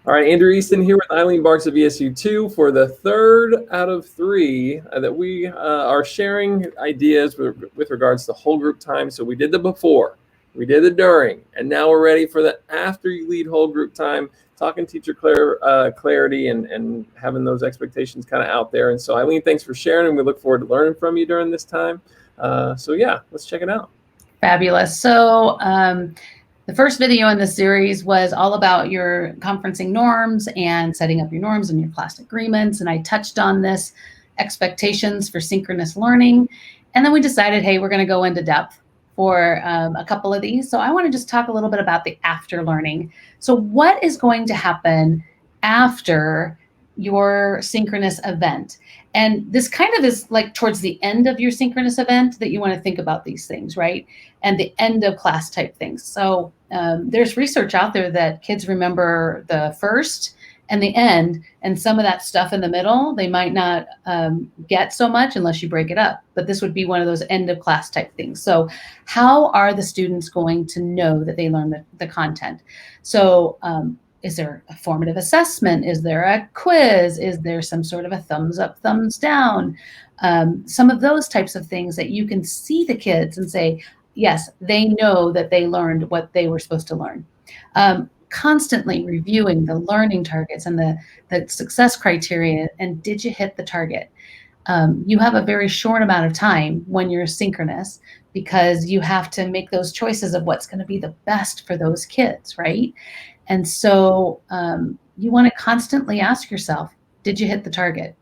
All right, Andrew Easton here with Eileen Barks of ESU2 for the third out of three that we are sharing ideas with regards to whole group time. So we did the before, we did the during, and now we're ready for the after you lead whole group time, talking teacher clarity and having those expectations kind of out there. And so Eileen, thanks for sharing, and we look forward to learning from you during this time. So yeah, let's check it out. Fabulous. So the first video in this series was all about your conferencing norms and setting up your norms and your class agreements. And I touched on this, expectations for synchronous learning. And then we decided, hey, we're going to go into depth for a couple of these. So I want to just talk a little bit about the after learning. So what is going to happen after your synchronous event? And this kind of is like towards the end of your synchronous event that you want to think about these things, right? And the end of class type things. So there's research out there that kids remember the first and the end, and some of that stuff in the middle, they might not get so much unless you break it up. But this would be one of those end of class type things. So how are the students going to know that they learn the content? So is there a formative assessment? Is there a quiz? Is there some sort of a thumbs up, thumbs down? Some of those types of things that you can see the kids and say, yes, they know that they learned what they were supposed to learn. Constantly reviewing the learning targets and the success criteria, and did you hit the target? You have a very short amount of time when you're synchronous because you have to make those choices of what's going to be the best for those kids, right? And so you want to constantly ask yourself, did you hit the target?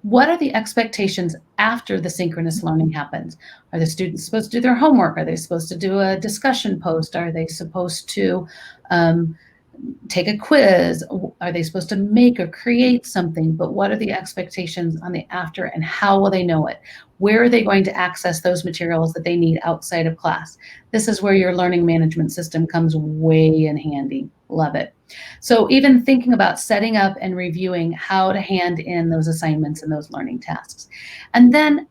What are the expectations after the synchronous learning happens? Are the students supposed to do their homework? Are they supposed to do a discussion post? Are they supposed to take a quiz? Are they supposed to make or create something? But what are the expectations on the after, and how will they know it? Where are they going to access those materials that they need outside of class? This is where your learning management system comes way in handy. Love it. So even thinking about setting up and reviewing how to hand in those assignments and those learning tasks. And then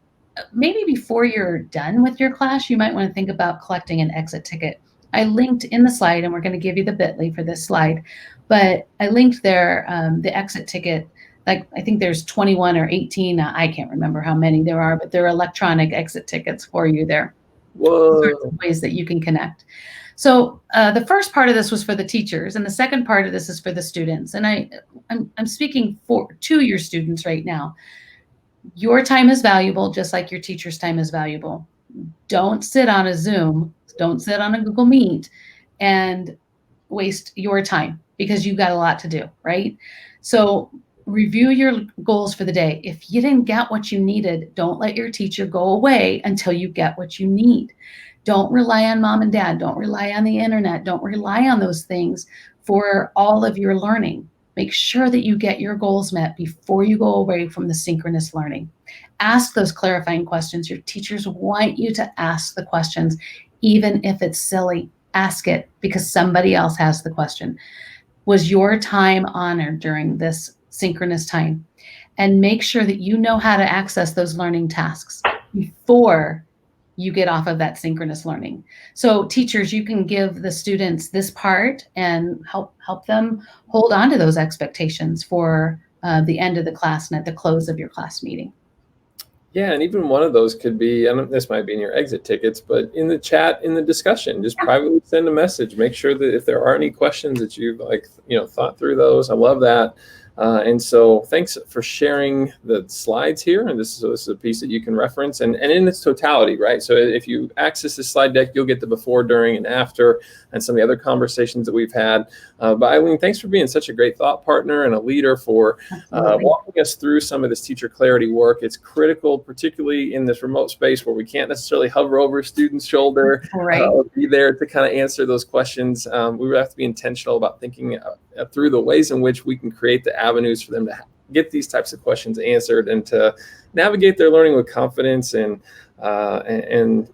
maybe before you're done with your class, you might want to think about collecting an exit ticket. I linked in the slide, and we're going to give you the bit.ly for this slide, but I linked there the exit ticket. Like, I think there's 21 or 18, I can't remember how many there are, but there are electronic exit tickets for you there. Whoa. Ways that you can connect. So the first part of this was for the teachers, and the second part of this is for the students. And I'm speaking to your students right now. Your time is valuable, just like your teacher's time is valuable. Don't sit on a Zoom, don't sit on a Google Meet and waste your time, because you've got a lot to do, right? So review your goals for the day. If you didn't get what you needed, don't let your teacher go away until you get what you need. Don't rely on mom and dad. Don't rely on the internet. Don't rely on those things for all of your learning. Make sure that you get your goals met before you go away from the synchronous learning. Ask those clarifying questions. Your teachers want you to ask the questions, even if it's silly. Ask it, because somebody else has the question. Was your time honored during this synchronous time? And make sure that you know how to access those learning tasks before you get off of that synchronous learning. So teachers, you can give the students this part and help them hold on to those expectations for the end of the class and at the close of your class meeting. Yeah, and even one of those could be, and this might be in your exit tickets, but in the chat, in the discussion, just privately send a message. Make sure that if there are any questions that you've thought through those. I love that. And so thanks for sharing the slides here. And this is a piece that you can reference and in its totality, right? So if you access this slide deck, you'll get the before, during, and after, and some of the other conversations that we've had. But Eileen, thanks for being such a great thought partner and a leader for walking us through some of this teacher clarity work. It's critical, particularly in this remote space where we can't necessarily hover over a student's shoulder, or be there to kind of answer those questions. We have to be intentional about thinking through the ways in which we can create the avenues for them to get these types of questions answered and to navigate their learning with confidence and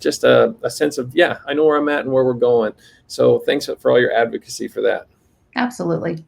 just a sense of, yeah, I know where I'm at and where we're going. So thanks for all your advocacy for that. Absolutely.